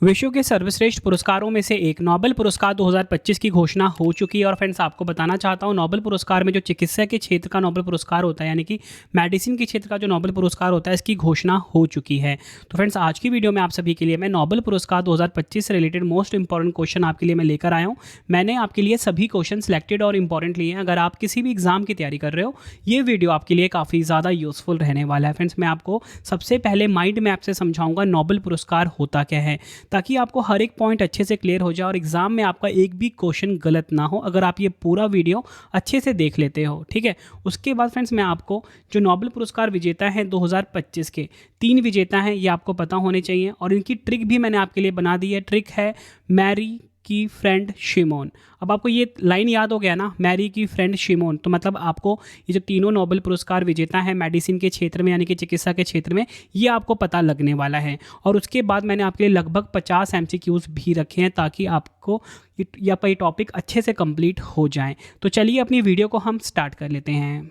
विश्व के सर्वश्रेष्ठ पुरस्कारों में से एक नोबेल पुरस्कार 2025 की घोषणा हो चुकी है। और फ्रेंड्स, आपको बताना चाहता हूँ, नोबेल पुरस्कार में जो चिकित्सा के क्षेत्र का नोबेल पुरस्कार होता है, यानी कि मेडिसिन के क्षेत्र का जो नोबेल पुरस्कार होता है, इसकी घोषणा हो चुकी है। तो फ्रेंड्स, आज की वीडियो में आप सभी के लिए मैं नोबेल पुरस्कार 2025 से रिलेटेड मोस्ट इंपॉर्टेंट क्वेश्चन आपके लिए मैं लेकर आया हूँ। मैंने आपके लिए सभी क्वेश्चन सेलेक्टेड और इंपॉर्टेंट लिए हैं। अगर आप किसी भी एग्जाम की तैयारी कर रहे हो, ये वीडियो आपके लिए काफ़ी ज़्यादा यूजफुल रहने वाला है। फ्रेंड्स, मैं आपको सबसे पहले माइंड मैप से समझाऊंगा नोबेल पुरस्कार होता क्या है, ताकि आपको हर एक पॉइंट अच्छे से क्लियर हो जाए और एग्जाम में आपका एक भी क्वेश्चन गलत ना हो, अगर आप ये पूरा वीडियो अच्छे से देख लेते हो। ठीक है। उसके बाद फ्रेंड्स, मैं आपको जो नोबेल पुरस्कार विजेता हैं 2025 के 3 विजेता हैं, ये आपको पता होने चाहिए। और इनकी ट्रिक भी मैंने आपके लिए बना दी है। ट्रिक है मैरी की फ्रेंड शिमोन। अब आपको ये लाइन याद हो गया ना, मैरी की फ्रेंड शिमोन, तो मतलब आपको ये जो तीनों नोबेल पुरस्कार विजेता हैं मेडिसिन के क्षेत्र में, यानी कि चिकित्सा के क्षेत्र में, ये आपको पता लगने वाला है। और उसके बाद मैंने आपके लिए लगभग 50 MCQs भी रखे हैं, ताकि आपको ये टॉपिक अच्छे से कंप्लीट हो जाए। तो चलिए अपनी वीडियो को हम स्टार्ट कर लेते हैं।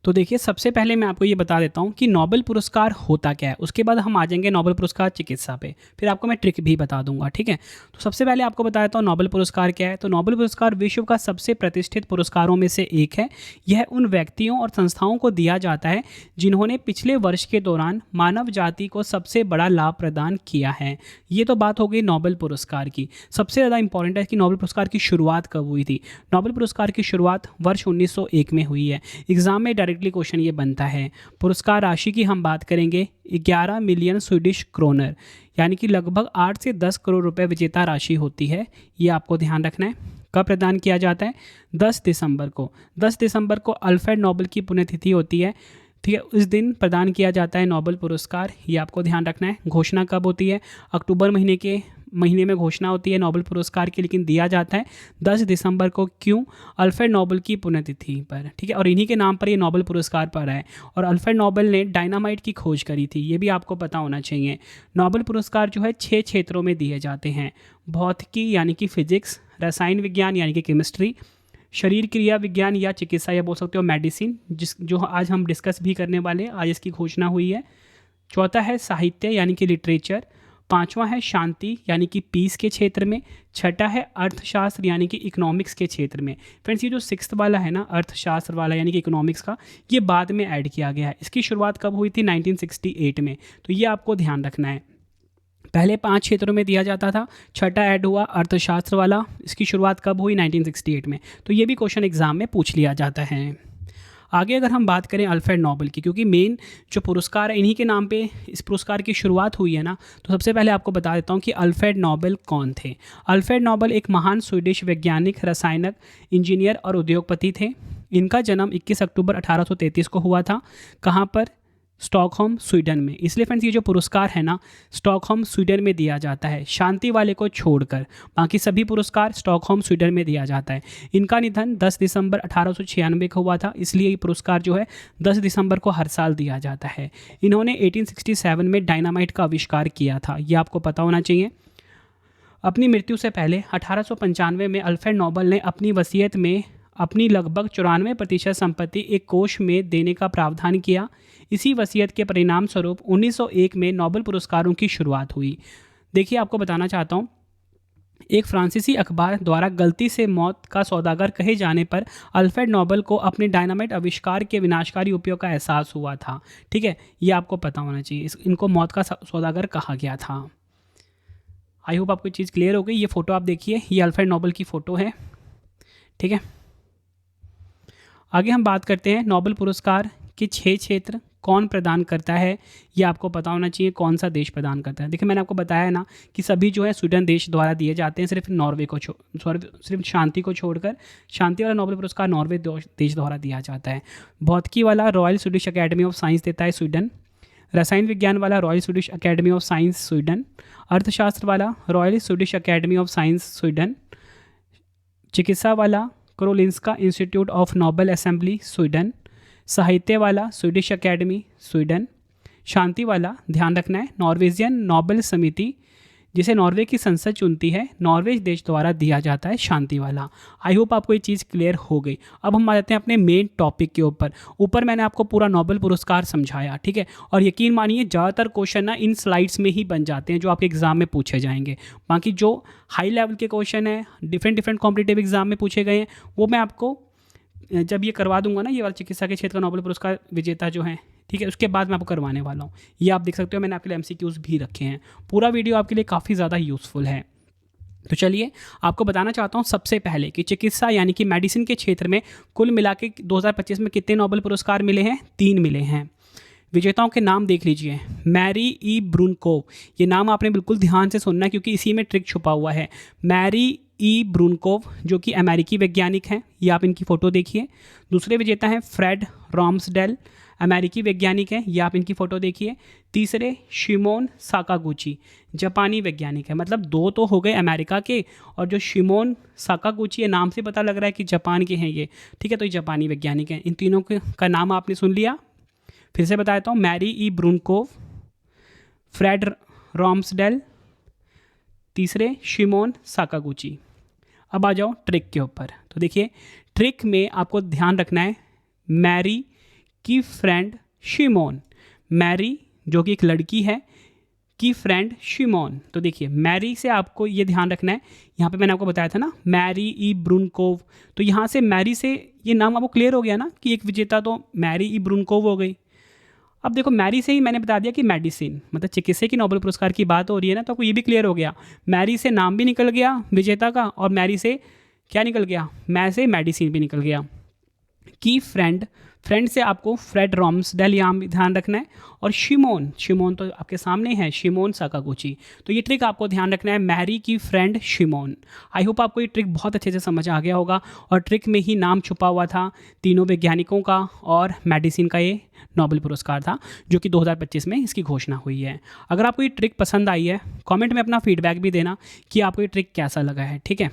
तो देखिए, सबसे पहले मैं आपको ये बता देता हूँ कि नोबेल पुरस्कार होता क्या है। उसके बाद हम आ जाएंगे नोबेल पुरस्कार चिकित्सा पे, फिर आपको मैं ट्रिक भी बता दूंगा। ठीक है। तो सबसे पहले आपको बता देता हूँ नोबेल पुरस्कार क्या है। तो नोबेल पुरस्कार विश्व का सबसे प्रतिष्ठित पुरस्कारों में से एक है। यह उन व्यक्तियों और संस्थाओं को दिया जाता है जिन्होंने पिछले वर्ष के दौरान मानव जाति को सबसे बड़ा लाभ प्रदान किया है। ये तो बात हो गई नोबेल पुरस्कार की। सबसे ज़्यादा इंपॉर्टेंट है कि नोबेल पुरस्कार की शुरुआत कब हुई थी। नोबेल पुरस्कार की शुरुआत वर्ष 1901 में हुई है। एग्जाम में डायरेक्टली क्वेश्चन ये बनता है। पुरस्कार राशि की हम बात करेंगे 11 मिलियन स्वीडिश क्रोनर, यानी कि लगभग 8 से 10 करोड़ रुपए विजेता राशि होती है। ये आपको ध्यान रखना है। कब प्रदान किया जाता है? 10 दिसंबर को। 10 दिसंबर को अल्फ्रेड नोबेल की पुण्यतिथि होती है। ठीक है, उस दिन प्रदान किया जाता है नोबेल पुरस्कार। ये आपको ध्यान रखना है। घोषणा कब होती है? अक्टूबर महीने में घोषणा होती है नोबेल पुरस्कार की, लेकिन दिया जाता है 10 दिसंबर को। क्यों? अल्फ्रेड नोबेल की पुण्यतिथि पर। ठीक है। और इन्हीं के नाम पर ये नोबेल पुरस्कार पड़ा है। और अल्फ्रेड नोबेल ने डायनामाइट की खोज करी थी, ये भी आपको पता होना चाहिए। नोबेल पुरस्कार जो है 6 क्षेत्रों में दिए जाते हैं। भौतिकी यानी कि फिजिक्स, रसायन विज्ञान यानी कि केमिस्ट्री, शरीर क्रिया विज्ञान या चिकित्सा, या बोल सकते हो मेडिसिन, जो आज हम डिस्कस भी करने वाले हैं, आज इसकी घोषणा हुई है। चौथा है साहित्य यानी कि लिटरेचर। पांचवा है शांति यानी कि पीस के क्षेत्र में। छठा है अर्थशास्त्र यानी कि इकोनॉमिक्स के क्षेत्र में। फ्रेंड्स, ये जो 6th वाला है ना, अर्थशास्त्र वाला यानी कि इकोनॉमिक्स का, ये बाद में ऐड किया गया है। इसकी शुरुआत कब हुई थी? 1968 में। तो ये आपको ध्यान रखना है। पहले 5 क्षेत्रों में दिया जाता था, छठा ऐड हुआ अर्थशास्त्र वाला। इसकी शुरुआत कब हुई? 1968 में। तो ये भी क्वेश्चन एग्जाम में पूछ लिया जाता है। आगे अगर हम बात करें अल्फ्रेड नोबेल की, क्योंकि मेन जो पुरस्कार है इन्हीं के नाम पे इस पुरस्कार की शुरुआत हुई है ना, तो सबसे पहले आपको बता देता हूँ कि अल्फ्रेड नोबेल कौन थे। अल्फ्रेड नोबेल एक महान स्वीडिश वैज्ञानिक, रसायनक, इंजीनियर और उद्योगपति थे। इनका जन्म 21 अक्टूबर 1833 को हुआ था। कहाँ पर? स्टॉकहोम, स्वीडन में। इसलिए फ्रेंड्स, ये जो पुरस्कार है ना, स्टॉकहोम, स्वीडन में दिया जाता है, शांति वाले को छोड़कर। बाकी सभी पुरस्कार स्टॉकहोम, स्वीडन में दिया जाता है। इनका निधन 10 दिसंबर 1896 को हुआ था, इसलिए ये पुरस्कार जो है 10 दिसंबर को हर साल दिया जाता है। इन्होंने 1867 में डायनामाइट का आविष्कार किया था, ये आपको पता होना चाहिए। अपनी मृत्यु से पहले 1895 में अल्फ्रेड नोबेल ने अपनी वसीयत में अपनी लगभग 94% संपत्ति एक कोष में देने का प्रावधान किया। इसी वसीयत के परिणाम स्वरूप 1901 में नोबेल पुरस्कारों की शुरुआत हुई। देखिए, आपको बताना चाहता हूँ, एक फ्रांसीसी अखबार द्वारा गलती से मौत का सौदागर कहे जाने पर अल्फ्रेड नोबेल को अपने डायनामाइट आविष्कार के विनाशकारी उपयोग का एहसास हुआ था। ठीक है, ये आपको पता होना चाहिए। इनको मौत का सौदागर कहा गया था। आई होप आपको चीज़ क्लियर हो गई। ये फ़ोटो आप देखिए, ये अल्फ्रेड नोबेल की फ़ोटो है। ठीक है। आगे हम बात करते हैं नोबेल पुरस्कार के 6 क्षेत्र कौन प्रदान करता है। ये आपको पता होना चाहिए, कौन सा देश प्रदान करता है। देखिए, मैंने आपको बताया ना कि सभी जो है स्वीडन देश द्वारा दिए जाते हैं, सिर्फ नॉर्वे को सिर्फ शांति को छोड़कर। शांति वाला नोबेल पुरस्कार नॉर्वे देश द्वारा दिया जाता है। भौतिकी वाला royal Swedish academy of science देता है, स्वीडन। रसायन विज्ञान वाला royal Swedish academy of science, Sweden. अर्थशास्त्र वाला royal Swedish academy of science, Sweden. चिकित्सा वाला Karolinska institute of Nobel assembly, Sweden. साहित्य वाला स्वीडिश अकेडमी, स्वीडन। शांति वाला, ध्यान रखना है, नॉर्वेजियन नोबेल समिति, जिसे नॉर्वे की संसद चुनती है, नॉर्वे देश द्वारा दिया जाता है शांति वाला। आई होप आपको ये चीज़ क्लियर हो गई। अब हम आ जाते हैं अपने मेन टॉपिक के ऊपर मैंने आपको पूरा नोबेल पुरस्कार समझाया, ठीक है। और यकीन मानिए ज़्यादातर क्वेश्चन ना इन स्लाइड्स में ही बन जाते हैं जो आपके एग्जाम में पूछे जाएंगे। बाकी जो हाई लेवल के क्वेश्चन हैं डिफरेंट कॉम्पिटिटिव एग्जाम में पूछे गए हैं वो मैं आपको जब ये करवा दूंगा ना, ये वाला चिकित्सा के क्षेत्र का नोबेल पुरस्कार विजेता जो हैं, ठीक है, उसके बाद मैं आपको करवाने वाला हूँ। ये आप देख सकते हो मैंने आपके लिए MCQs भी रखे हैं। पूरा वीडियो आपके लिए काफ़ी ज़्यादा यूज़फुल है। तो चलिए आपको बताना चाहता हूँ सबसे पहले कि चिकित्सा यानी कि मेडिसिन के क्षेत्र में कुल मिला के 2025 में कितने नोबेल पुरस्कार मिले हैं? 3 मिले हैं। विजेताओं के नाम देख लीजिए। मैरी ई ब्रूनकोव, ये नाम आपने बिल्कुल ध्यान से सुनना है क्योंकि इसी में ट्रिक छुपा हुआ है। मैरी ई ब्रूनकोव जो कि अमेरिकी वैज्ञानिक हैं, ये आप इनकी फ़ोटो देखिए। दूसरे विजेता हैं फ्रेड रॉम्सडेल, अमेरिकी वैज्ञानिक हैं, ये आप इनकी फ़ोटो देखिए। तीसरे शिमोन साकागुची, जापानी वैज्ञानिक है। मतलब 2 तो हो गए अमेरिका के, और जो शिमोन साकागुची है नाम से पता लग रहा है कि जापान के हैं ये, ठीक है, तो ये जापानी वैज्ञानिक हैं। इन तीनों का नाम आपने सुन लिया। फिर से बताता हूँ, मैरी ई ब्रूनकोव, फ्रेड रॉम्सडेल, तीसरे शिमोन साकागुची। अब आ जाओ ट्रिक के ऊपर। तो देखिए ट्रिक में आपको ध्यान रखना है मैरी की फ्रेंड शिमोन, मैरी जो कि एक लड़की है की फ्रेंड शिमोन। तो देखिए मैरी से आपको ये ध्यान रखना है, यहाँ पे मैंने आपको बताया था ना मैरी ई ब्रूनकोव, तो यहाँ से मैरी से ये नाम आपको क्लियर हो गया ना कि एक विजेता तो मैरी ई ब्रूनकोव हो गई। अब देखो मैरी से ही मैंने बता दिया कि मेडिसिन मतलब चिकित्सा की नोबेल पुरस्कार की बात हो रही है ना, तो आपको ये भी क्लियर हो गया। मैरी से नाम भी निकल गया विजेता का, और मैरी से क्या निकल गया? मैं से मेडिसिन भी निकल गया। की फ्रेंड से आपको फ्रेड रॉम्सडेल यहाँ ध्यान रखना है, और शिमोन तो आपके सामने है, शिमोन साकागुची। तो ये ट्रिक आपको ध्यान रखना है, मैरी की फ्रेंड शिमोन। आई होप आपको ये ट्रिक बहुत अच्छे से समझ आ गया होगा, और ट्रिक में ही नाम छुपा हुआ था तीनों वैज्ञानिकों का, और मेडिसिन का ये नोबेल पुरस्कार था जो कि 2025 में इसकी घोषणा हुई है। अगर आपको ये ट्रिक पसंद आई है कमेंट में अपना फीडबैक भी देना कि आपको ये ट्रिक कैसा लगा है, ठीक है।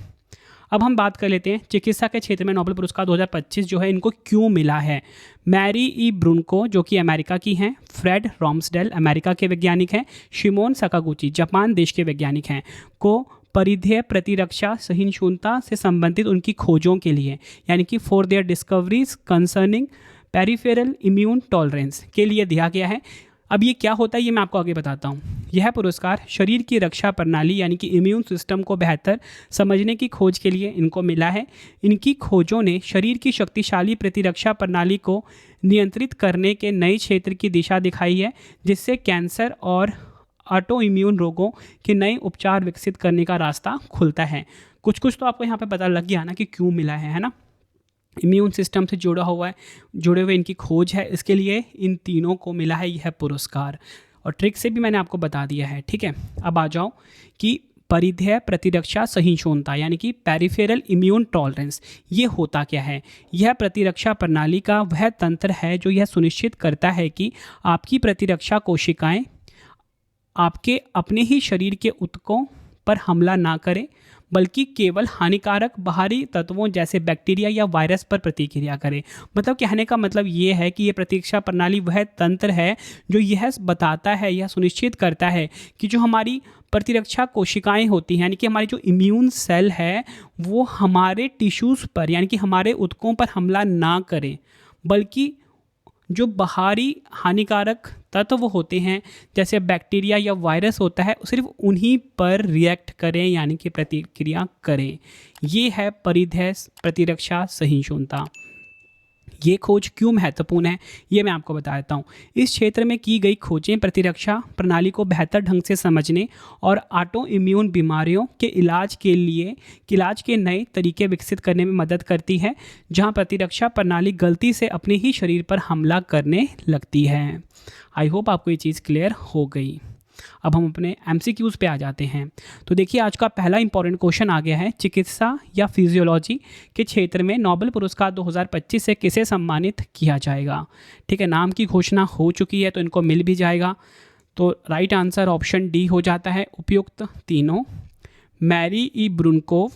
अब हम बात कर लेते हैं चिकित्सा के क्षेत्र में नोबेल पुरस्कार 2025 जो है इनको क्यों मिला है। मैरी ई ब्रूनकोव जो कि अमेरिका की हैं, फ्रेड रॉम्सडेल अमेरिका के वैज्ञानिक हैं, शिमोन साकागुची जापान देश के वैज्ञानिक हैं, को परिधेय प्रतिरक्षा सहिष्णुता से संबंधित उनकी खोजों के लिए यानी कि for their discoveries concerning peripheral immune tolerance के लिए दिया गया है। अब ये क्या होता है ये मैं आपको आगे बताता हूँ। यह पुरस्कार शरीर की रक्षा प्रणाली यानी कि इम्यून सिस्टम को बेहतर समझने की खोज के लिए इनको मिला है। इनकी खोजों ने शरीर की शक्तिशाली प्रतिरक्षा प्रणाली को नियंत्रित करने के नए क्षेत्र की दिशा दिखाई है, जिससे कैंसर और ऑटो इम्यून रोगों के नए उपचार विकसित करने का रास्ता खुलता है। कुछ तो आपको यहाँ पे पता लग गया ना कि क्यों मिला है ना। इम्यून सिस्टम से जुड़े हुए इनकी खोज है, इसके लिए इन तीनों को मिला है यह पुरस्कार। और ट्रिक से भी मैंने आपको बता दिया है, ठीक है। अब आ जाओ कि परिधेय प्रतिरक्षा सहिष्णुता यानी कि पेरिफेरल इम्यून टॉलरेंस ये होता क्या है। यह प्रतिरक्षा प्रणाली का वह तंत्र है जो यह सुनिश्चित करता है कि आपकी प्रतिरक्षा कोशिकाएं आपके अपने ही शरीर के ऊतकों पर हमला ना करें, बल्कि केवल हानिकारक बाहरी तत्वों जैसे बैक्टीरिया या वायरस पर प्रतिक्रिया करें। मतलब कहने का मतलब ये है कि ये प्रतिरक्षा प्रणाली वह तंत्र है जो यह बताता है, यह सुनिश्चित करता है कि जो हमारी प्रतिरक्षा कोशिकाएं होती हैं यानी कि हमारी जो इम्यून सेल है वो हमारे टिश्यूज़ पर यानी कि हमारे ऊतकों पर हमला ना करें, बल्कि जो बाहरी हानिकारक तत्व होते हैं जैसे बैक्टीरिया या वायरस होता है सिर्फ उन्हीं पर रिएक्ट करें यानी कि प्रतिक्रिया करें। ये है परिधेय प्रतिरक्षा सहिष्णुता। ये खोज क्यों महत्वपूर्ण है ये मैं आपको बता देता हूँ। इस क्षेत्र में की गई खोजें प्रतिरक्षा प्रणाली को बेहतर ढंग से समझने और ऑटो इम्यून बीमारियों के इलाज के नए तरीके विकसित करने में मदद करती है, जहाँ प्रतिरक्षा प्रणाली गलती से अपने ही शरीर पर हमला करने लगती है। आई होप आपको ये चीज़ क्लियर हो गई। अब हम अपने MCQs पे आ जाते हैं। तो देखिए आज का पहला इंपॉर्टेंट क्वेश्चन आ गया है, चिकित्सा या फिजियोलॉजी के क्षेत्र में नोबेल पुरस्कार 2025 से किसे सम्मानित किया जाएगा। ठीक है, नाम की घोषणा हो चुकी है तो इनको मिल भी जाएगा। तो राइट आंसर ऑप्शन डी हो जाता है, उपयुक्त तीनों। मैरी ई ब्रूनकोव,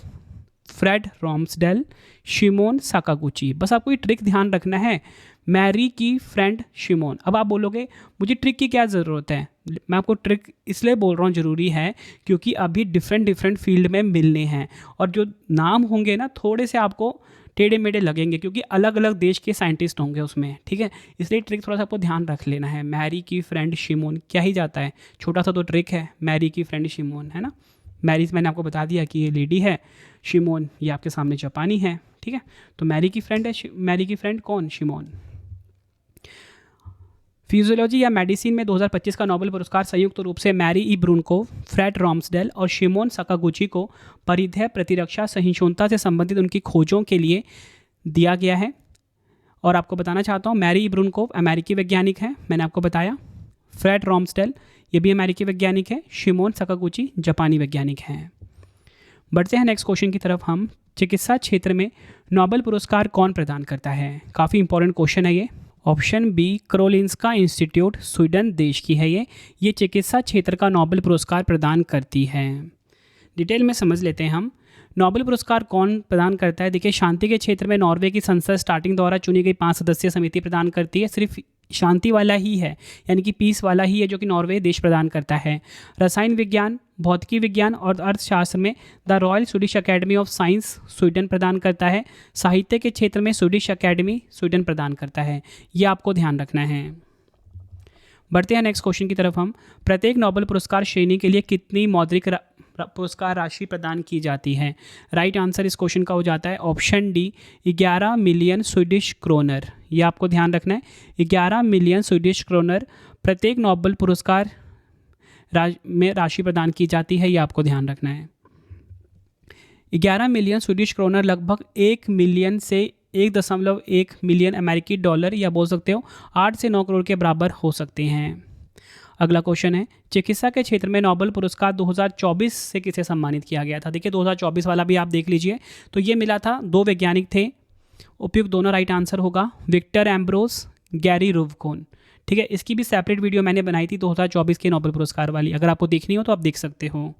फ्रेड रॉम्सडेल, शिमोन साकागुची। बस आपको ये ट्रिक ध्यान रखना है, मैरी की फ्रेंड शिमोन। अब आप बोलोगे मुझे ट्रिक की क्या ज़रूरत है, मैं आपको ट्रिक इसलिए बोल रहा हूँ ज़रूरी है क्योंकि अभी डिफरेंट फील्ड में मिलने हैं और जो नाम होंगे ना थोड़े से आपको टेढ़े मेढ़े लगेंगे क्योंकि अलग अलग देश के साइंटिस्ट होंगे उसमें, ठीक है। इसलिए ट्रिक थोड़ा सा आपको ध्यान रख लेना है। मैरी की फ्रेंड शिमोन क्या ही जाता है, छोटा सा तो ट्रिक है, मैरी की फ्रेंड शिमोन, है ना। मैरी मैंने आपको बता दिया कि ये लेडी है, शिमोन ये आपके सामने जापानी है, ठीक है। तो मैरी की फ्रेंड है, मैरी की फ्रेंड कौन, शिमोन। फिजियोलॉजी या मेडिसिन में 2025 का नोबेल पुरस्कार संयुक्त रूप से मैरी ई ब्रूनकोव, फ्रेड रॉम्सडेल और शिमोन साकागुची को परिधेय प्रतिरक्षा सहिष्णुता से संबंधित उनकी खोजों के लिए दिया गया है। और आपको बताना चाहता हूँ, मैरी ई ब्रूनकोव अमेरिकी वैज्ञानिक है, मैंने आपको बताया। फ्रेड रॉम्सडेल ये भी अमेरिकी वैज्ञानिक है। शिमोन साकागुची जापानी वैज्ञानिक हैं। बढ़ते हैं नेक्स्ट क्वेश्चन की तरफ हम। चिकित्सा क्षेत्र में नोबेल पुरस्कार कौन प्रदान करता है, काफ़ी इंपॉर्टेंट क्वेश्चन है ये। Option B, Karolinska Institute, Sweden देश की है ये चिकित्सा क्षेत्र का नोबेल पुरस्कार प्रदान करती है। डिटेल में समझ लेते हैं हम, नोबेल पुरस्कार कौन प्रदान करता है। देखिए, शांति के क्षेत्र में नॉर्वे की संसद स्टार्टिंग द्वारा चुनी गई 5 सदस्यीय समिति प्रदान करती है। सिर्फ शांति वाला ही है, यानी कि पीस वाला ही है जो कि नॉर्वे देश प्रदान करता है। रसायन विज्ञान, भौतिकी विज्ञान और अर्थशास्त्र में the royal Swedish academy of science Sweden प्रदान करता है। साहित्य के क्षेत्र में स्वीडिश अकेडमी स्वीडन प्रदान करता है। ये आपको ध्यान रखना है। बढ़ते हैं नेक्स्ट क्वेश्चन की तरफ हम। प्रत्येक नोबेल पुरस्कार श्रेणी के लिए कितनी मौद्रिक पुरस्कार राशि प्रदान की जाती है। राइट आंसर इस क्वेश्चन का हो जाता है option D, 11 million Swedish kronor. ये आपको ध्यान रखना है, 11 मिलियन स्वीडिश क्रोनर प्रत्येक नोबेल पुरस्कार में राशि प्रदान की जाती है। ये आपको ध्यान रखना है। 11 मिलियन स्वीडिश क्रोनर लगभग 1 मिलियन से 1.1 मिलियन अमेरिकी डॉलर या बोल सकते हो 8 से 9 करोड़ के बराबर हो सकते हैं। अगला क्वेश्चन है, चिकित्सा के क्षेत्र में नोबेल पुरस्कार 2024 से किसे सम्मानित किया गया था। देखिए 2024 वाला भी आप देख लीजिए, तो ये मिला था, 2 वैज्ञानिक थे, उपयुक्त दोनों राइट आंसर होगा, विक्टर एम्ब्रोस, गैरी रुवकोन, ठीक है। इसकी भी सेपरेट वीडियो मैंने बनाई थी 2024 के नोबेल पुरस्कार वाली, अगर आपको देखनी हो तो आप देख सकते हो।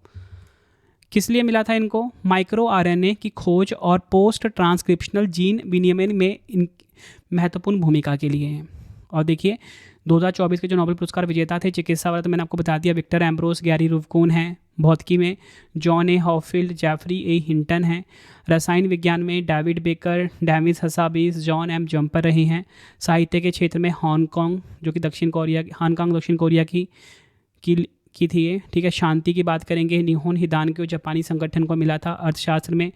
किस लिए मिला था इनको, माइक्रो आरएनए की खोज और पोस्ट ट्रांसक्रिप्शनल जीन विनियमन में इन महत्वपूर्ण भूमिका के लिए। और देखिए 2024 के जो नोबेल पुरस्कार विजेता थे चिकित्सा वाला, तो मैंने आपको बता दिया, विक्टर एम्ब्रोस, गैरी रुवकोन हैं। भौतिकी में John A Hopfield, Geoffrey A Hinton हैं। रसायन विज्ञान में David Baker, Davis Hassabis, John M Jumper रहे हैं। साहित्य के क्षेत्र में हांगकांग, जो कि दक्षिण कोरिया की थी ये, ठीक है। शांति की बात करेंगे, निहोन हिदानक्यो जापानी संगठन को मिला था। अर्थशास्त्र में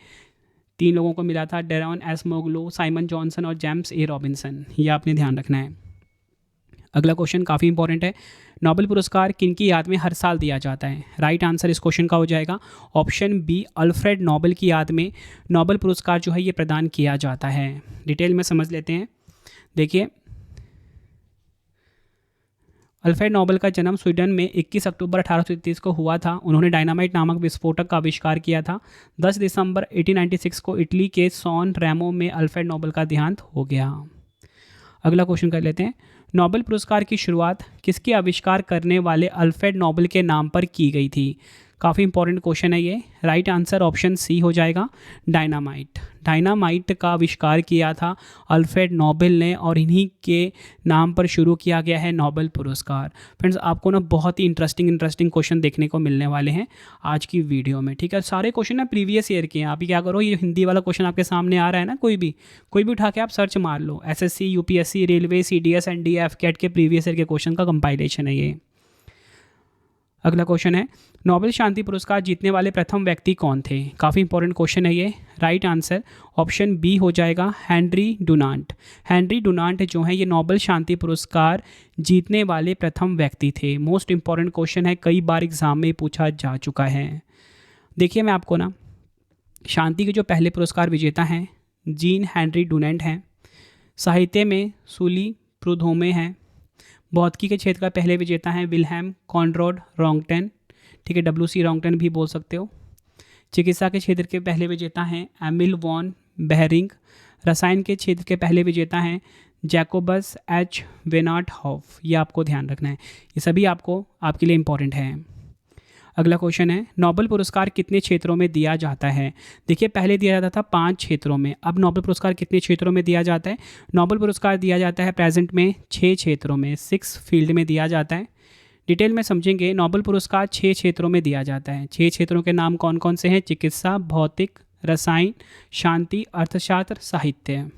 3 लोगों को मिला था, डेरॉन एस मोगलो, साइमन जॉनसन और जेम्स ए रॉबिन्सन। ये आपने ध्यान रखना है। अगला क्वेश्चन काफ़ी इंपॉर्टेंट है, नोबेल पुरस्कार किन की याद में हर साल दिया जाता है। राइट आंसर इस क्वेश्चन का हो जाएगा ऑप्शन बी, अल्फ्रेड नोबेल की याद में नोबेल पुरस्कार जो है ये प्रदान किया जाता है। डिटेल में समझ लेते हैं। देखिए, अल्फ्रेड नोबेल का जन्म स्वीडन में 21 अक्टूबर 1833 को हुआ था। उन्होंने डायनामाइट नामक विस्फोटक का आविष्कार किया था। 10 दिसंबर 1896 को इटली के सॉन रेमो में अल्फ्रेड नोबेल का देहांत हो गया। अगला क्वेश्चन कर लेते हैं, नोबेल पुरस्कार की शुरुआत किसके आविष्कार करने वाले अल्फ्रेड नोबेल के नाम पर की गई थी। काफ़ी इंपॉर्टेंट क्वेश्चन है ये। राइट आंसर ऑप्शन सी हो जाएगा, डायनामाइट। डायनामाइट का आविष्कार किया था अल्फ्रेड नोबेल ने और इन्हीं के नाम पर शुरू किया गया है नोबेल पुरस्कार। फ्रेंड्स, आपको ना बहुत ही इंटरेस्टिंग क्वेश्चन देखने को मिलने वाले हैं आज की वीडियो में, ठीक है। सारे क्वेश्चन ना प्रीवियस ईयर के हैं। आप क्या करो, ये हिंदी वाला क्वेश्चन आपके सामने आ रहा है ना, कोई भी उठा के आप सर्च मार लो, SSC, UPSC, railway, CDS, NDA, CAT के प्रीवियस ईयर के क्वेश्चन का कंपाइलेशन है ये। अगला क्वेश्चन है, नोबेल शांति पुरस्कार जीतने वाले प्रथम व्यक्ति कौन थे। काफ़ी इंपॉर्टेंट क्वेश्चन है ये। राइट आंसर ऑप्शन बी हो जाएगा, हेनरी डुनांट। हेनरी डुनांट जो है ये नोबेल शांति पुरस्कार जीतने वाले प्रथम व्यक्ति थे। मोस्ट इंपॉर्टेंट क्वेश्चन है, कई बार एग्जाम में पूछा जा चुका है। देखिए, मैं आपको ना शांति के जो पहले पुरस्कार विजेता हैं जीन हेनरी डुनांट हैं। साहित्य में सूली प्रुधोमे हैं। भौतिकी के क्षेत्र का पहले विजेता हैं विल्हेम कॉनराड रॉन्गटेन, ठीक है, WC रॉन्गटेन भी बोल सकते हो। चिकित्सा के क्षेत्र के पहले विजेता हैं एमिल वॉन बेहरिंग। रसायन के क्षेत्र के पहले विजेता हैं जैकोबस H वेनार्ट हॉफ। ये आपको ध्यान रखना है, ये सभी आपके लिए इंपॉर्टेंट है। अगला क्वेश्चन है, नोबेल पुरस्कार कितने क्षेत्रों में दिया जाता है? देखिए, पहले दिया जाता था 5 क्षेत्रों में, अब नोबेल पुरस्कार कितने क्षेत्रों में दिया जाता है? नोबेल पुरस्कार दिया जाता है प्रेजेंट में 6 क्षेत्रों में, 6 फील्ड में दिया जाता है। डिटेल में समझेंगे, नोबेल पुरस्कार 6 क्षेत्रों में दिया जाता है। 6 क्षेत्रों के नाम कौन कौन से हैं? चिकित्सा, भौतिक, रसायन, शांति, अर्थशास्त्र, साहित्य।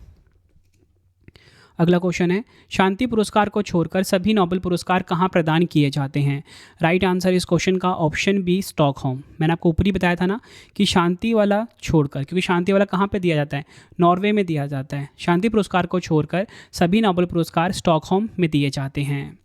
अगला क्वेश्चन है, शांति पुरस्कार को छोड़कर सभी नोबेल पुरस्कार कहाँ प्रदान किए जाते हैं? राइट आंसर इस क्वेश्चन का ऑप्शन बी, स्टॉकहोम। मैंने आपको ऊपर ही बताया था ना कि शांति वाला छोड़कर, क्योंकि शांति वाला कहाँ पे दिया जाता है? नॉर्वे में दिया जाता है। शांति पुरस्कार को छोड़कर सभी नोबेल पुरस्कार स्टॉकहोम में दिए जाते हैं।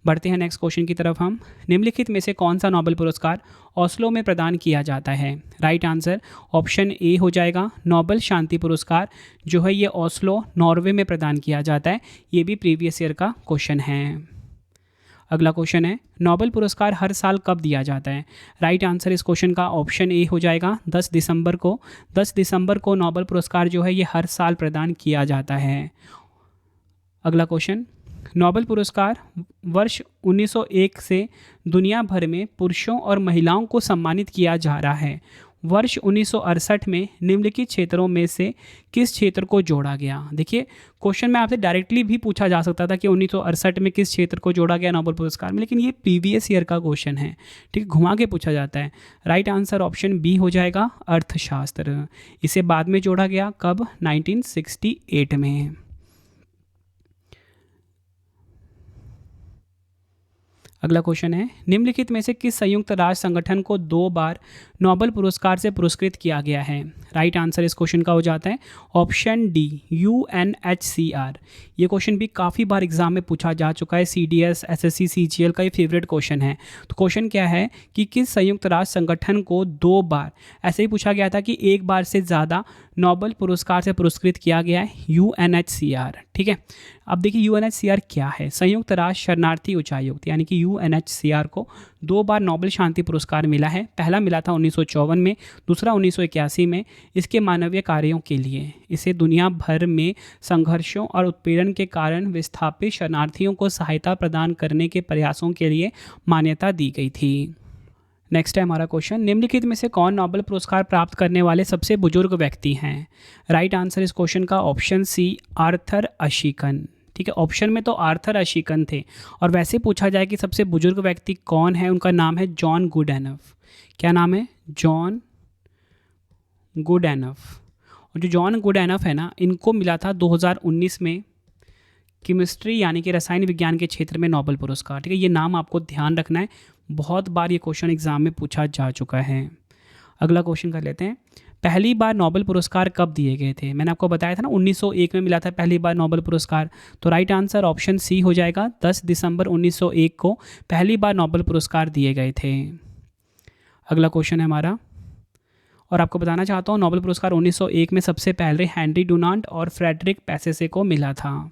बढ़ते हैं नेक्स्ट क्वेश्चन की तरफ हम। निम्नलिखित में से कौन सा नोबेल पुरस्कार ओस्लो में प्रदान किया जाता है? राइट आंसर ऑप्शन ए हो जाएगा, नोबेल शांति पुरस्कार जो है ये ओस्लो नॉर्वे में प्रदान किया जाता है। ये भी प्रीवियस ईयर का क्वेश्चन है। अगला क्वेश्चन है, नोबेल पुरस्कार हर साल कब दिया जाता है? राइट आंसर इस क्वेश्चन का ऑप्शन ए हो जाएगा, 10 दिसंबर को। 10 दिसंबर को नोबेल पुरस्कार जो है ये हर साल प्रदान किया जाता है। अगला क्वेश्चन, नोबेल पुरस्कार वर्ष 1901 से दुनिया भर में पुरुषों और महिलाओं को सम्मानित किया जा रहा है। वर्ष 1968 में निम्नलिखित क्षेत्रों में से किस क्षेत्र को जोड़ा गया? देखिए, क्वेश्चन में आपसे डायरेक्टली भी पूछा जा सकता था कि 1968 में किस क्षेत्र को जोड़ा गया नोबेल पुरस्कार में, लेकिन ये प्रीवियस ईयर का क्वेश्चन है, ठीक है, घुमा के पूछा जाता है। राइट आंसर ऑप्शन बी हो जाएगा, अर्थशास्त्र। इसे बाद में जोड़ा गया, कब? 1968 में। अगला क्वेश्चन है, निम्नलिखित में से किस संयुक्त राष्ट्र संगठन को 2 बार नोबेल पुरस्कार से पुरस्कृत किया गया है? राइट आंसर इस क्वेश्चन का हो जाता है ऑप्शन डी, UNHCR। ये क्वेश्चन भी काफ़ी बार एग्जाम में पूछा जा चुका है। CDS, SSC, CGL का ये फेवरेट क्वेश्चन है। तो क्वेश्चन क्या है कि किस संयुक्त राष्ट्र संगठन को 2 बार, ऐसे ही पूछा गया था कि 1 बार से ज़्यादा नोबेल पुरस्कार से पुरस्कृत किया गया है? UNHCR, ठीक है। अब देखिए UNHCR क्या है? संयुक्त राष्ट्र शरणार्थी उच्चायुक्त, यानी कि UNHCR को 2 बार नोबेल शांति पुरस्कार मिला है। पहला मिला था 1954 में, दूसरा 1981 में, इसके मानवीय कार्यों के लिए। इसे दुनिया भर में संघर्षों और उत्पीड़न के कारण विस्थापित शरणार्थियों को सहायता प्रदान करने के प्रयासों के लिए मान्यता दी गई थी। नेक्स्ट है हमारा क्वेश्चन, निम्नलिखित में से कौन नोबेल पुरस्कार प्राप्त करने वाले सबसे बुजुर्ग व्यक्ति हैं? राइट आंसर इस क्वेश्चन का ऑप्शन सी, आर्थर अशिकन। ठीक है, ऑप्शन में तो आर्थर अशिकन थे, और वैसे पूछा जाए कि सबसे बुजुर्ग व्यक्ति कौन है, उनका नाम है जॉन गुडएनफ। क्या नाम है? जॉन गुडएनफ। और जो जॉन गुडएनफ है ना, इनको मिला था 2019 में केमिस्ट्री यानी कि रसायन विज्ञान के क्षेत्र में नोबेल पुरस्कार। ठीक है, ये नाम आपको ध्यान रखना है, बहुत बार ये क्वेश्चन एग्जाम में पूछा जा चुका है। अगला क्वेश्चन कर लेते हैं, पहली बार नोबेल पुरस्कार कब दिए गए थे? मैंने आपको बताया था ना 1901 में मिला था पहली बार नोबेल पुरस्कार। तो राइट आंसर ऑप्शन सी हो जाएगा, 10 दिसंबर 1901 को पहली बार नोबेल पुरस्कार दिए गए थे। अगला क्वेश्चन है हमारा, और आपको बताना चाहता हूँ नोबेल पुरस्कार 1901 में सबसे पहले हेनरी डुनांट और फ्रेडरिक पैसेसे को मिला था।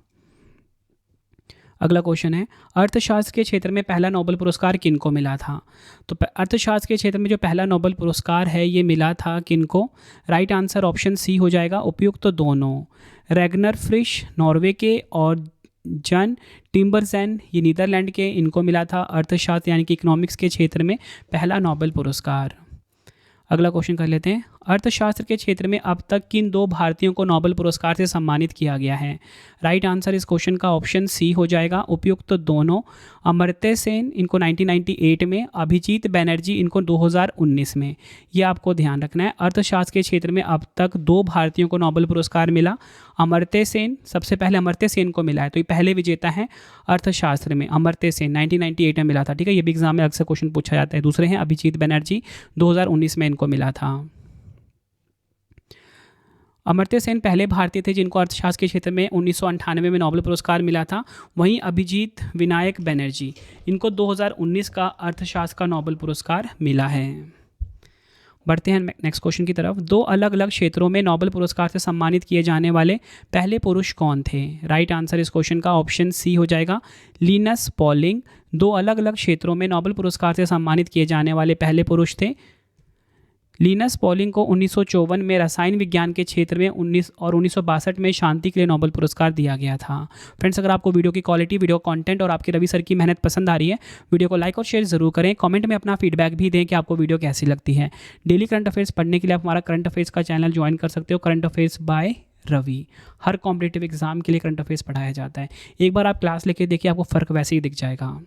अगला क्वेश्चन है, अर्थशास्त्र के क्षेत्र में पहला नोबेल पुरस्कार किनको मिला था? तो अर्थशास्त्र के क्षेत्र में जो पहला नोबेल पुरस्कार है ये मिला था किनको? राइट आंसर ऑप्शन सी हो जाएगा, उपयुक्त तो दोनों, रेगनर फ्रिश नॉर्वे के और जन टिम्बरसन ये नीदरलैंड के, इनको मिला था अर्थशास्त्र यानी कि इकोनॉमिक्स के क्षेत्र में पहला नोबेल पुरस्कार। अगला क्वेश्चन कर लेते हैं, अर्थशास्त्र के क्षेत्र में अब तक किन 2 भारतीयों को नोबेल पुरस्कार से सम्मानित किया गया है? राइट आंसर इस क्वेश्चन का ऑप्शन सी हो जाएगा, उपयुक्त तो दोनों, अमर्त्य सेन इनको 1998 में, अभिजीत बैनर्जी इनको 2019 में। ये आपको ध्यान रखना है। अर्थशास्त्र के क्षेत्र में अब तक 2 भारतीयों को नोबेल पुरस्कार मिला। अमर्त्य सेन, सबसे पहले अमर्त्य सेन को मिला है, तो ये पहले विजेता हैं अर्थशास्त्र में, अमर्त्य सेन 1998 में मिला था। ठीक है, ये भी एग्जाम में अक्सर क्वेश्चन पूछा जाता है। दूसरे हैं अभिजीत बैनर्जी, 2019 में इनको मिला था। अमर्त्य सेन पहले भारतीय थे जिनको अर्थशास्त्र के क्षेत्र में 1998 में नोबेल पुरस्कार मिला था। वहीं अभिजीत विनायक बैनर्जी, इनको 2019 का अर्थशास्त्र का नोबेल पुरस्कार मिला है। बढ़ते हैं नेक्स्ट क्वेश्चन की तरफ, 2 अलग अलग क्षेत्रों में नोबेल पुरस्कार से सम्मानित किए जाने वाले पहले पुरुष कौन थे? राइट आंसर इस क्वेश्चन का ऑप्शन सी हो जाएगा, लिनस पॉलिंग। 2 अलग अलग क्षेत्रों में नोबेल पुरस्कार से सम्मानित किए जाने वाले पहले पुरुष थे लिनस पॉलिंग को 1954 में रसायन विज्ञान के क्षेत्र में 1962 में शांति के लिए नोबेल पुरस्कार दिया गया था। फ्रेंड्स, अगर आपको वीडियो की क्वालिटी, वीडियो कंटेंट और आपके रवि सर की मेहनत पसंद आ रही है, वीडियो को लाइक और शेयर जरूर करें। कमेंट में अपना फीडबैक भी दें कि आपको वीडियो कैसी लगती है। डेली करंट अफेयर्स पढ़ने के लिए आप हमारा करंट अफेयर्स का चैनल ज्वाइन कर सकते हो, current affairs by Ravi. Her competitive exam के लिए करंट अफेयर्स पढ़ाया जाता है। एक बार आप क्लास लेके देखिए, आपको फ़र्क वैसे ही दिख जाएगा।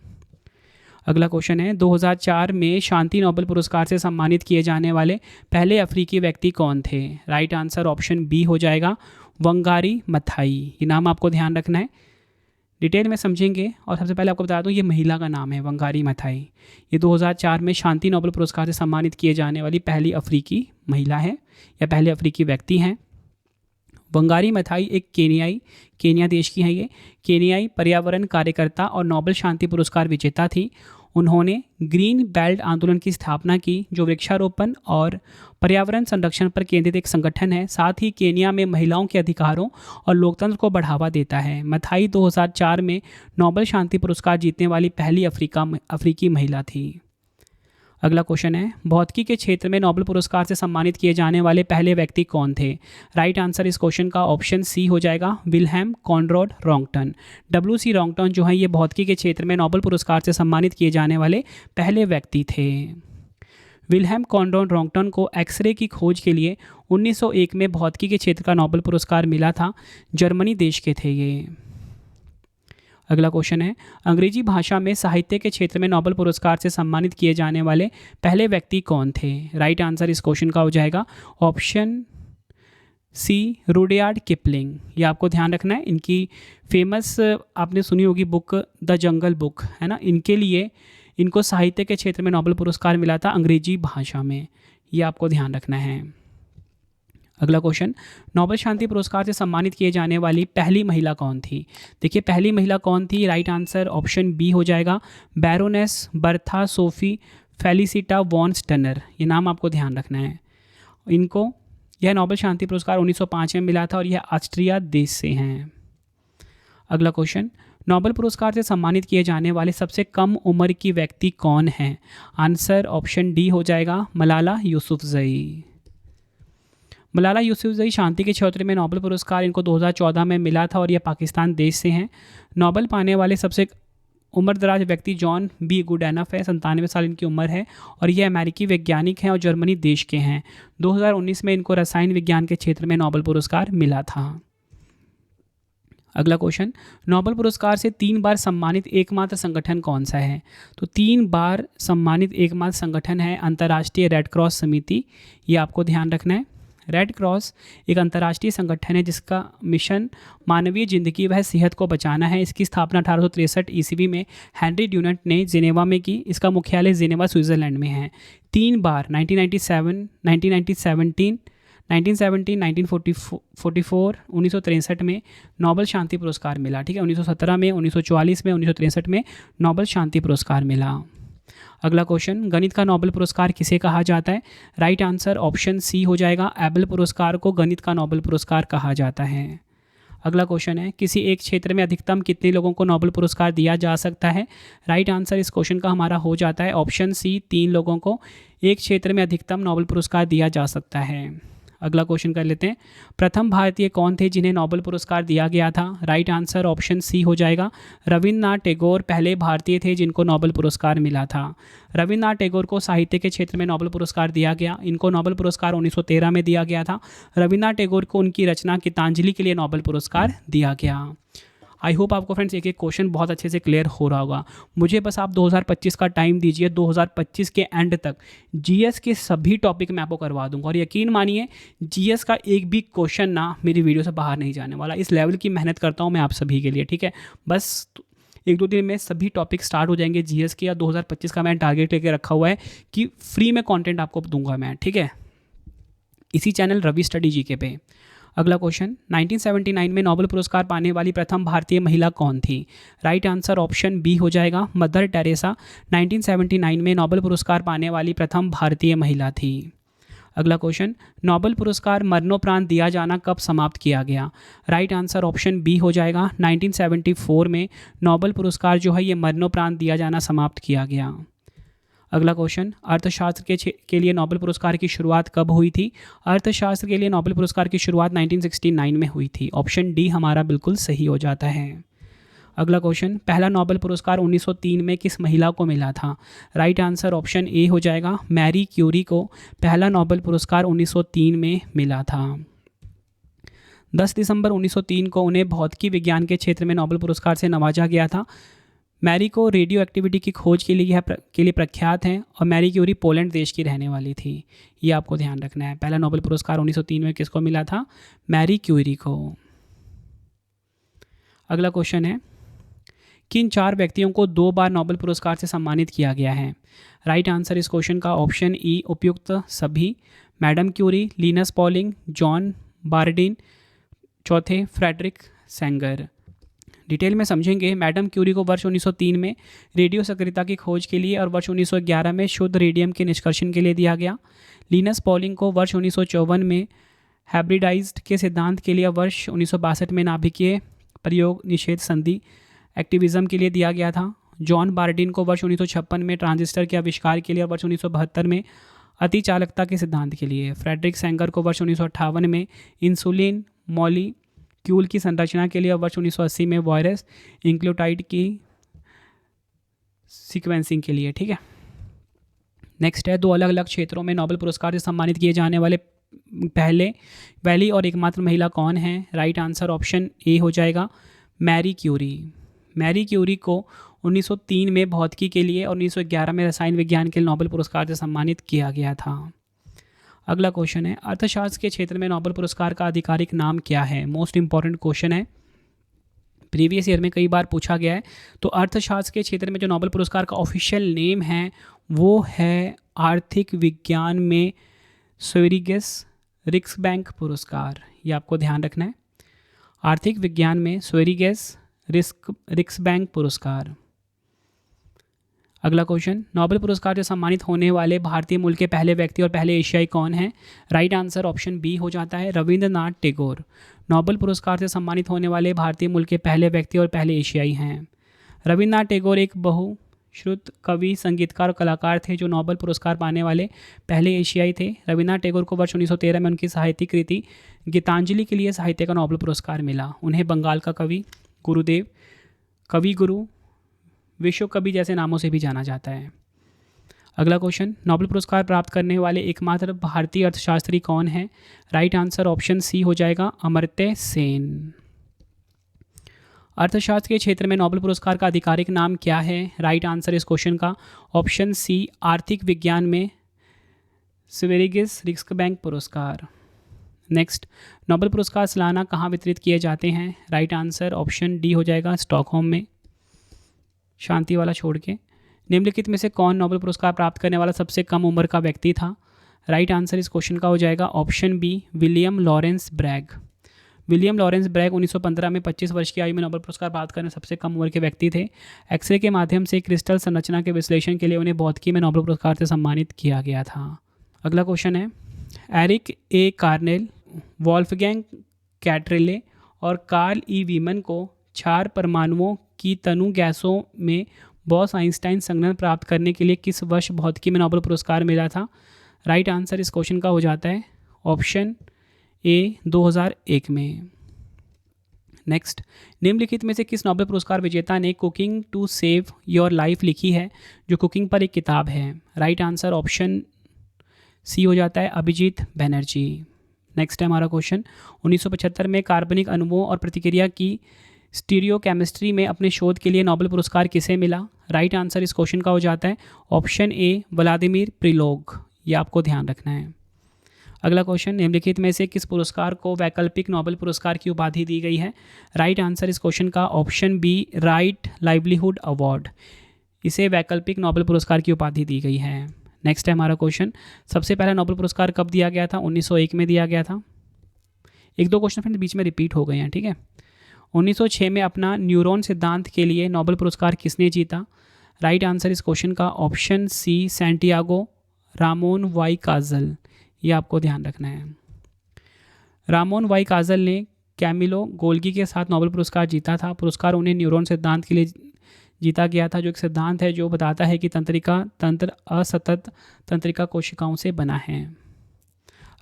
अगला क्वेश्चन है, 2004 में शांति नोबेल पुरस्कार से सम्मानित किए जाने वाले पहले अफ्रीकी व्यक्ति कौन थे? राइट आंसर ऑप्शन बी हो जाएगा, वंगारी मथाई। ये नाम आपको ध्यान रखना है, डिटेल में समझेंगे। और सबसे पहले आपको बता दूं, ये महिला का नाम है, वंगारी मथाई। ये 2004 में शांति नोबेल पुरस्कार से सम्मानित किए जाने वाली पहली अफ्रीकी महिला है या पहले अफ्रीकी व्यक्ति हैं। वंगारी मथाई एक केनिया देश की हैं। ये केनियाई पर्यावरण कार्यकर्ता और नोबेल शांति पुरस्कार विजेता थी। उन्होंने ग्रीन बेल्ट आंदोलन की स्थापना की, जो वृक्षारोपण और पर्यावरण संरक्षण पर केंद्रित एक संगठन है। साथ ही केनिया में महिलाओं के अधिकारों और लोकतंत्र को बढ़ावा देता है। मथाई 2004 में नोबेल शांति पुरस्कार जीतने वाली पहली अफ्रीकी महिला थी। अगला क्वेश्चन है, भौतिकी के क्षेत्र में नोबेल पुरस्कार से सम्मानित किए जाने वाले पहले व्यक्ति कौन थे? राइट आंसर इस क्वेश्चन का ऑप्शन सी हो जाएगा, विल्हेम कॉनराड रॉन्गटन। WC रॉन्गटन जो है, ये भौतिकी के क्षेत्र में नोबेल पुरस्कार से सम्मानित किए जाने वाले पहले व्यक्ति थे। विल्हेम कॉनराड रॉन्गटन को एक्सरे की खोज के लिए 1901 में भौतिकी के क्षेत्र का नोबेल पुरस्कार मिला था। जर्मनी देश के थे ये। अगला क्वेश्चन है, अंग्रेजी भाषा में साहित्य के क्षेत्र में नोबेल पुरस्कार से सम्मानित किए जाने वाले पहले व्यक्ति कौन थे? राइट आंसर इस क्वेश्चन का हो जाएगा ऑप्शन सी, रुडयार्ड किपलिंग। ये आपको ध्यान रखना है। इनकी फेमस आपने सुनी होगी बुक द जंगल बुक, है ना। इनके लिए इनको साहित्य के क्षेत्र में नोबेल पुरस्कार मिला था अंग्रेजी भाषा में। ये आपको ध्यान रखना है। अगला क्वेश्चन, नोबेल शांति पुरस्कार से सम्मानित किए जाने वाली पहली महिला कौन थी? देखिए, पहली महिला कौन थी? राइट आंसर ऑप्शन बी हो जाएगा, Baroness Bertha Sophie Felicita von Suttner. ये नाम आपको ध्यान रखना है। इनको यह नोबेल शांति पुरस्कार 1905 में मिला था और यह ऑस्ट्रिया देश से हैं। अगला क्वेश्चन, नोबेल पुरस्कार से सम्मानित किए जाने वाले सबसे कम उम्र की व्यक्ति कौन है? आंसर ऑप्शन डी हो जाएगा, मलाला यूसुफजई। मलाला यूसुफजई शांति के क्षेत्र में नोबेल पुरस्कार इनको 2014 में मिला था और यह पाकिस्तान देश से हैं। नोबेल पाने वाले सबसे उम्रदराज व्यक्ति जॉन बी गुडैनफ है, 97 साल इनकी उम्र है और ये अमेरिकी वैज्ञानिक हैं और जर्मनी देश के हैं। 2019 में इनको रसायन विज्ञान के क्षेत्र में नोबेल पुरस्कार मिला था। अगला क्वेश्चन, नोबेल पुरस्कार से 3 बार सम्मानित एकमात्र संगठन कौन सा है? तो 3 बार सम्मानित एकमात्र संगठन है अंतर्राष्ट्रीय रेड क्रॉस समिति। ये आपको ध्यान रखना है। रेड क्रॉस एक अंतर्राष्ट्रीय संगठन है जिसका मिशन मानवीय जिंदगी व सेहत को बचाना है। इसकी स्थापना 1863 ईस्वी में हेनरी ड्यूनेंट ने जिनेवा में की। इसका मुख्यालय जिनेवा स्विट्जरलैंड में है। 3 बार 1997, 1917, 1944, 1963 में नोबेल शांति पुरस्कार मिला। ठीक है, 1917 में, 1944 में, 1963 में नोबेल शांति पुरस्कार मिला। अगला क्वेश्चन, गणित का नोबेल पुरस्कार किसे कहा जाता है? राइट आंसर ऑप्शन सी हो जाएगा, एबल पुरस्कार को गणित का नोबेल पुरस्कार कहा जाता है। अगला क्वेश्चन है, किसी एक क्षेत्र में अधिकतम कितने लोगों को नोबेल पुरस्कार दिया जा सकता है? राइट आंसर इस क्वेश्चन का हमारा हो जाता है ऑप्शन सी, 3 लोगों को एक क्षेत्र में अधिकतम नोबेल पुरस्कार दिया जा सकता है। अगला क्वेश्चन कर लेते हैं, प्रथम भारतीय कौन थे जिन्हें नोबेल पुरस्कार दिया गया था? राइट आंसर ऑप्शन सी हो जाएगा, रविन्द्रनाथ टैगोर पहले भारतीय थे जिनको नोबेल पुरस्कार मिला था। रविन्द्रनाथ टैगोर को साहित्य के क्षेत्र में नोबेल पुरस्कार दिया गया। इनको नोबेल पुरस्कार 1913 में दिया गया था। रविन्द्रनाथ टैगोर को उनकी रचना गीतांजलि के लिए नोबेल पुरस्कार दिया गया। आई होप आपको फ्रेंड्स एक क्वेश्चन बहुत अच्छे से क्लियर हो रहा होगा। मुझे बस आप 2025 का टाइम दीजिए, 2025 के एंड तक जीएस के सभी टॉपिक मैं आपको करवा दूंगा और यकीन मानिए जीएस का एक भी क्वेश्चन ना मेरी वीडियो से बाहर नहीं जाने वाला। इस लेवल की मेहनत करता हूँ मैं आप सभी के लिए। ठीक है, बस 1-2 दिन में सभी टॉपिक स्टार्ट हो जाएंगे जीएस के। या 2025 का मैंने टारगेट लेके रखा हुआ है कि फ्री में कंटेंट आपको दूंगा मैं। ठीक है, इसी चैनल रवि स्टडी जीके पे। अगला क्वेश्चन, 1979 में नोबेल पुरस्कार पाने वाली प्रथम भारतीय महिला कौन थी? राइट आंसर ऑप्शन बी हो जाएगा, मदर टेरेसा 1979 में नोबेल पुरस्कार पाने वाली प्रथम भारतीय महिला थी। अगला क्वेश्चन, नोबेल पुरस्कार मरणोपरांत दिया जाना कब समाप्त किया गया? राइट आंसर ऑप्शन बी हो जाएगा, 1974 में नोबेल पुरस्कार जो है ये मरणोपरांत दिया जाना समाप्त किया गया। अगला क्वेश्चन, अर्थशास्त्र के लिए नोबेल पुरस्कार की शुरुआत कब हुई थी? अर्थशास्त्र के लिए नोबेल पुरस्कार की शुरुआत 1969 में हुई थी। ऑप्शन डी हमारा बिल्कुल सही हो जाता है। अगला क्वेश्चन, पहला नोबेल पुरस्कार 1903 में किस महिला को मिला था? राइट आंसर ऑप्शन ए हो जाएगा, मैरी क्यूरी को पहला नोबेल पुरस्कार 1903 में मिला था। 10 दिसंबर 1903 को उन्हें भौतिकी विज्ञान के क्षेत्र में नोबेल पुरस्कार से नवाजा गया था। मैरी को रेडियो एक्टिविटी की खोज के लिए प्रख्यात हैं और मैरी क्यूरी पोलैंड देश की रहने वाली थी। ये आपको ध्यान रखना है। पहला नोबेल पुरस्कार 1903 में किसको मिला था? मैरी क्यूरी को। अगला क्वेश्चन है, किन 4 व्यक्तियों को 2 बार नोबेल पुरस्कार से सम्मानित किया गया है? राइट आंसर इस क्वेश्चन का ऑप्शन ई, उपयुक्त सभी, madam Curie, Linus Pauling, John Bardeen, चौथे फ्रेडरिक सेंगर। डिटेल में समझेंगे। मैडम क्यूरी को वर्ष 1903 में रेडियो सक्रियता की खोज के लिए और वर्ष 1911 में शुद्ध रेडियम के निष्कर्षण के लिए दिया गया। लिनस पॉलिंग को वर्ष 1954 में हाइब्रिडाइज्ड के सिद्धांत के लिए, वर्ष 1962 में नाभिकीय प्रयोग निषेध संधि एक्टिविज्म के लिए दिया गया था। जॉन बारडीन को वर्ष 1956 में ट्रांजिस्टर के आविष्कार के लिए और वर्ष 1972 में अतिचालकता के सिद्धांत के लिए। फ्रेडरिक सेंगर को वर्ष 1958 में इंसुलिन मॉलिक्यूल की संरचना के लिए और वर्ष 1980 में वायरस इंक्लोटाइड की सीक्वेंसिंग के लिए। ठीक है, नेक्स्ट है, 2 अलग अलग क्षेत्रों में नोबेल पुरस्कार से सम्मानित किए जाने वाले पहली और एकमात्र महिला कौन है? राइट आंसर ऑप्शन ए हो जाएगा, मैरी क्यूरी। मैरी क्यूरी को 1903 में भौतिकी के लिए और 1911 में रसायन विज्ञान के लिए नोबेल पुरस्कार से सम्मानित किया गया था। अगला क्वेश्चन है, अर्थशास्त्र के क्षेत्र में नोबेल पुरस्कार का आधिकारिक नाम क्या है? मोस्ट इंपॉर्टेंट क्वेश्चन है, प्रीवियस ईयर में कई बार पूछा गया है। तो अर्थशास्त्र के क्षेत्र में जो नोबेल पुरस्कार का ऑफिशियल नेम है वो है आर्थिक विज्ञान में स्वेरिगेस रिक्सबैंक पुरस्कार। ये आपको ध्यान रखना है, आर्थिक विज्ञान में स्वेरिगेस रिक्सबैंक पुरस्कार। अगला क्वेश्चन, नोबेल पुरस्कार से सम्मानित होने वाले भारतीय मूल के पहले व्यक्ति और पहले एशियाई कौन हैं? राइट आंसर ऑप्शन बी हो जाता है, रविंद्रनाथ टैगोर। नोबेल पुरस्कार से सम्मानित होने वाले भारतीय मूल के पहले व्यक्ति और पहले एशियाई हैं। रविंद्रनाथ टैगोर एक बहुश्रुत कवि, संगीतकार और कलाकार थे जो नोबेल पुरस्कार पाने वाले पहले एशियाई थे। रविंद्रनाथ टैगोर को वर्ष 1913 में उनकी साहित्यिक कृति गीतांजलि के लिए साहित्य का नोबेल पुरस्कार मिला। उन्हें बंगाल का कवि, गुरुदेव, कवि गुरु, विश्व कवि जैसे नामों से भी जाना जाता है। अगला क्वेश्चन, नोबेल पुरस्कार प्राप्त करने वाले एकमात्र भारतीय अर्थशास्त्री कौन है? राइट आंसर ऑप्शन सी हो जाएगा, अमर्त्य सेन। अर्थशास्त्र के क्षेत्र में नोबेल पुरस्कार का आधिकारिक नाम क्या है? राइट आंसर इस क्वेश्चन का ऑप्शन सी, आर्थिक विज्ञान में स्वेरिगेस रिक्सबैंक पुरस्कार। नेक्स्ट, नोबेल पुरस्कार सालाना कहाँ वितरित किए जाते हैं? राइट आंसर ऑप्शन डी हो जाएगा, स्टॉकहोम में, शांति वाला छोड़ के। निम्नलिखित में से कौन नोबेल पुरस्कार प्राप्त करने वाला सबसे कम उम्र का व्यक्ति था? राइट आंसर इस क्वेश्चन का हो जाएगा option B, William Lawrence Bragg. William Lawrence Bragg 1915 में 25 वर्ष की आयु में नोबेल पुरस्कार प्राप्त करने सबसे कम उम्र के व्यक्ति थे। एक्सरे के माध्यम से क्रिस्टल संरचना के विश्लेषण के लिए उन्हें भौतिकी में नोबेल पुरस्कार से सम्मानित किया गया था। अगला क्वेश्चन है, एरिक ए कार्नेल, वॉल्फगैंग कैटरेले और कार्ल ई वीमन को क्षार परमाणुओं की तनु गैसों में बॉस आइंस्टाइन संघनन प्राप्त करने के लिए किस वर्ष भौतिकी में नोबेल पुरस्कार मिला था? राइट आंसर इस क्वेश्चन का हो जाता है ऑप्शन ए, 2001 में। नेक्स्ट, निम्नलिखित में से किस नोबेल पुरस्कार विजेता ने cooking to save your life लिखी है, जो कुकिंग पर एक किताब है? राइट आंसर ऑप्शन सी हो जाता है, अभिजीत बनर्जी। नेक्स्ट है हमारा क्वेश्चन, 1975 में कार्बनिक अणुओं और प्रतिक्रिया की स्टीरियोकेमिस्ट्री में अपने शोध के लिए नोबेल पुरस्कार किसे मिला? राइट आंसर इस क्वेश्चन का हो जाता है ऑप्शन ए, व्लादिमीर प्रिलोग। ये आपको ध्यान रखना है। अगला क्वेश्चन, निम्नलिखित में से किस पुरस्कार को वैकल्पिक नोबेल पुरस्कार की उपाधि दी गई है? राइट आंसर इस क्वेश्चन का option B, right livelihood award. इसे वैकल्पिक नोबेल पुरस्कार की उपाधि दी गई है। नेक्स्ट है हमारा क्वेश्चन, सबसे पहला नोबेल पुरस्कार कब दिया गया था? 1901 में दिया गया था। एक दो क्वेश्चन फ्रेंड बीच में रिपीट हो गए हैं, ठीक है। 1906 में अपना न्यूरॉन सिद्धांत के लिए नोबेल पुरस्कार किसने जीता? राइट आंसर इस क्वेश्चन का option C, Santiago Ramon y Cajal. ये आपको ध्यान रखना है। रामोन वाई काजल ने कैमिलो गोल्गी के साथ नोबेल पुरस्कार जीता था। पुरस्कार उन्हें न्यूरॉन सिद्धांत के लिए जीता गया था, जो एक सिद्धांत है जो बताता है कि तंत्र असतत तंत्रिका कोशिकाओं से बना है।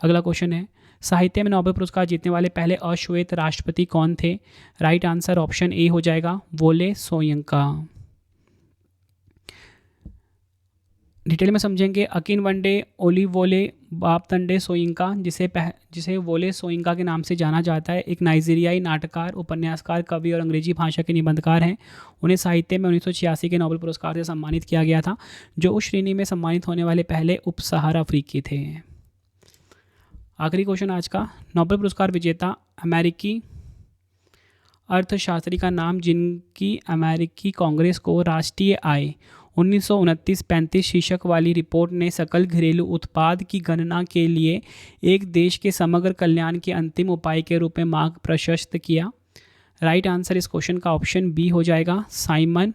अगला क्वेश्चन है, साहित्य में नोबेल पुरस्कार जीतने वाले पहले अश्वेत राष्ट्रपति कौन थे? राइट आंसर ऑप्शन ए हो जाएगा, वोले सोयंका। डिटेल में समझेंगे। अकिनवंडे ओलिवोले बापतंडे सोयिंका, जिसे वोले सोयिंका के नाम से जाना जाता है, एक नाइजीरियाई नाटककार, उपन्यासकार, कवि और अंग्रेजी भाषा के निबंधकार हैं। उन्हें साहित्य में 1986 के नोबेल पुरस्कार से सम्मानित किया गया था, जो उस श्रेणी में सम्मानित होने वाले पहले उप सहारा अफ्रीकी थे। आखिरी क्वेश्चन आज का, नोबेल पुरस्कार विजेता अमेरिकी अर्थशास्त्री का नाम जिनकी अमेरिकी कांग्रेस को राष्ट्रीय आय 1929-35 शीर्षक वाली रिपोर्ट ने सकल घरेलू उत्पाद की गणना के लिए एक देश के समग्र कल्याण के अंतिम उपाय के रूप में मार्ग प्रशस्त किया। राइट आंसर इस क्वेश्चन का ऑप्शन बी हो जाएगा, साइमन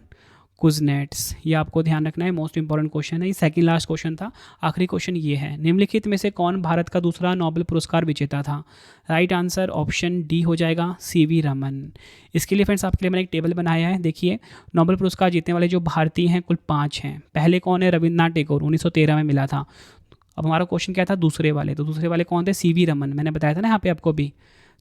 कुजनेट्स। ये आपको ध्यान रखना है, मोस्ट इंपॉर्टेंट क्वेश्चन है। ये सेकंड लास्ट क्वेश्चन था। आखिरी क्वेश्चन ये है, निम्नलिखित में से कौन भारत का दूसरा नोबेल पुरस्कार विजेता था? राइट आंसर ऑप्शन डी हो जाएगा, सीवी रमन। इसके लिए फ्रेंड्स आपके लिए मैंने एक टेबल बनाया है। देखिए, नोबेल पुरस्कार जीतने वाले जो भारतीय हैं कुल 5 हैं। पहले कौन है? रविन्द्रनाथ टैगोर, 1913 में मिला था। अब हमारा क्वेश्चन क्या था? दूसरे वाले। तो दूसरे वाले कौन थे? सीवी रमन। मैंने बताया था ना यहाँ पे आपको भी,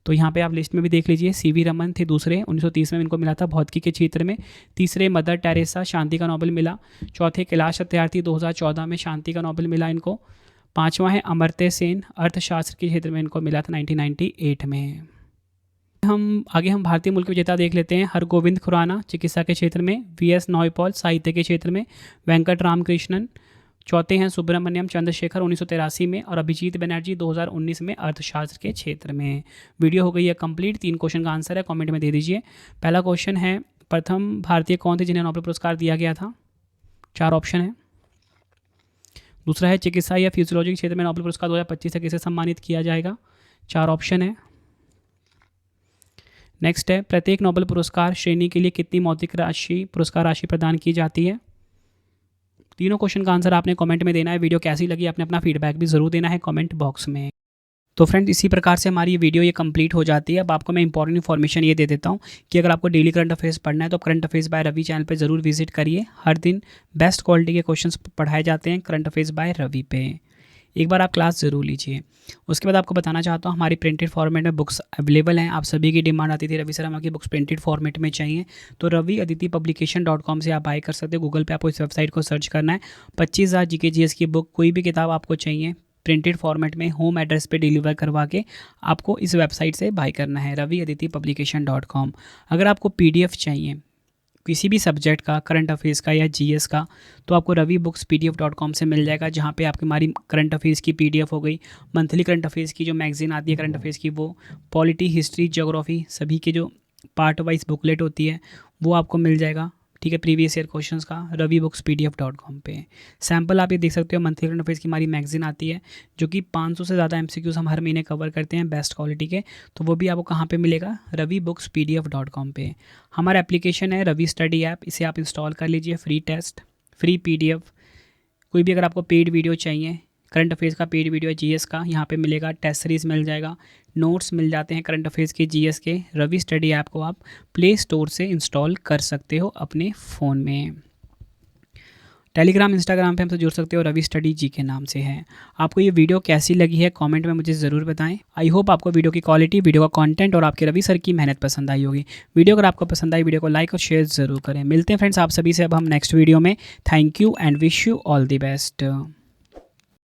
तो यहाँ पे आप लिस्ट में भी देख लीजिए। सीवी रमन थे दूसरे, 1930 में इनको मिला था भौतिकी के क्षेत्र में। तीसरे मदर टेरेसा, शांति का नोबेल मिला। चौथे कैलाश सत्यार्थी, 2014 में शांति का नोबेल मिला इनको। 5वां है अमर्त्य सेन, अर्थशास्त्र के क्षेत्र में इनको मिला था 1998 में। हम भारतीय मूल के विजेता देख लेते हैं। हरगोविंद खुराना, चिकित्सा के क्षेत्र में। वीएस नॉयपॉल, साहित्य के क्षेत्र में। वेंकट रामकृष्णन। चौथे हैं सुब्रमण्यम चंद्रशेखर, 1983 में। और अभिजीत बनर्जी, 2019 में, अर्थशास्त्र के क्षेत्र में। वीडियो हो गई है कंप्लीट। 3 क्वेश्चन का आंसर है, कमेंट में दे दीजिए। पहला क्वेश्चन है, प्रथम भारतीय कौन थे जिन्हें नोबेल पुरस्कार दिया गया था? 4 ऑप्शन है। दूसरा है, चिकित्सा या फिजियोलॉजी के क्षेत्र में नोबेल पुरस्कार 2025 से किसे सम्मानित किया जाएगा? 4 ऑप्शन है। नेक्स्ट है, प्रत्येक नोबेल पुरस्कार श्रेणी के लिए कितनी मौद्रिक राशि पुरस्कार राशि प्रदान की जाती है? तीनों क्वेश्चन का आंसर आपने कमेंट में देना है। वीडियो कैसी लगी आपने अपना फीडबैक भी ज़रूर देना है कमेंट बॉक्स में। तो फ्रेंड्स, इसी प्रकार से हमारी ये वीडियो ये कंप्लीट हो जाती है। अब आपको मैं इंपॉर्टेंट इन्फॉर्मेशन ये दे देता हूँ कि अगर आपको डेली करंट अफेयर्स पढ़ना है तो current affairs by Ravi channel पे ज़रूर विजिट करिए। हर दिन बेस्ट क्वालिटी के क्वेश्चंस पढ़ाए जाते हैं करंट अफेयर्स बाय रवि पे। एक बार आप क्लास ज़रूर लीजिए। उसके बाद आपको बताना चाहता हूँ, हमारी प्रिंटेड फॉर्मेट में बुक्स अवेलेबल हैं। आप सभी की डिमांड आती थी रवि सर हमारी बुक्स प्रिंटेड फॉर्मेट में चाहिए, तो रवि अदिति पब्लिकेशन.com से आप बाय कर सकते हो। गूगल पे आपको इस वेबसाइट को सर्च करना है। 25,000 जीके जीएस की बुक, कोई भी किताब आपको चाहिए प्रिंटेड फॉर्मेट में होम एड्रेस पे डिलीवर करवा के आपको इस वेबसाइट से बाय करना है, रवि अदिति पब्लिकेशन.com। अगर आपको PDF चाहिए किसी भी सब्जेक्ट का, करंट अफेयर्स का या जीएस का, तो आपको रवि बुक्स PDF.com से मिल जाएगा, जहाँ पे आपकी हमारी करंट अफेयर्स की PDF हो गई, मंथली करंट अफेयर्स की जो मैगजीन आती है करंट अफेयर्स की, वो पॉलिटी, हिस्ट्री, ज्योग्राफी सभी के जो पार्ट वाइज बुकलेट होती है वो आपको मिल जाएगा। ठीक है, प्रीवियस ईयर क्वेश्चंस का रवि बुक्स PDF.com पे। सैम्पल आप ये देख सकते हो, मंथली करंट अफेयर्स की हमारी मैगजीन आती है जो कि 500 से ज़्यादा MCQs हम हर महीने कवर करते हैं बेस्ट क्वालिटी के, तो वो भी आपको कहाँ पे मिलेगा? रवि बुक्स PDF.com पे। हमारा एप्लीकेशन है रवि स्टडी ऐप, इसे आप इंस्टॉल कर लीजिए। फ्री टेस्ट, फ्री PDF, कोई भी अगर आपको पेड वीडियो चाहिए, करंट अफेयर्स का पेड वीडियो है, जीएस का यहाँ पे मिलेगा, टेस्ट सीरीज मिल जाएगा, नोट्स मिल जाते हैं करंट अफेयर्स के, जीएस के। रवि स्टडी ऐप को आप प्ले स्टोर से इंस्टॉल कर सकते हो अपने फ़ोन में। टेलीग्राम, इंस्टाग्राम पे हमसे जुड़ सकते हो, रवि स्टडी जी के नाम से है। आपको ये वीडियो कैसी लगी है कमेंट में मुझे ज़रूर बताएं। आई होप आपको वीडियो की क्वालिटी, वीडियो का कंटेंट और आपके रवि सर की मेहनत पसंद आई होगी। वीडियो अगर आपको पसंद आई, वीडियो को लाइक और शेयर ज़रूर करें। मिलते हैं फ्रेंड्स आप सभी से अब हम नेक्स्ट वीडियो में। Thank you and wish you all the best.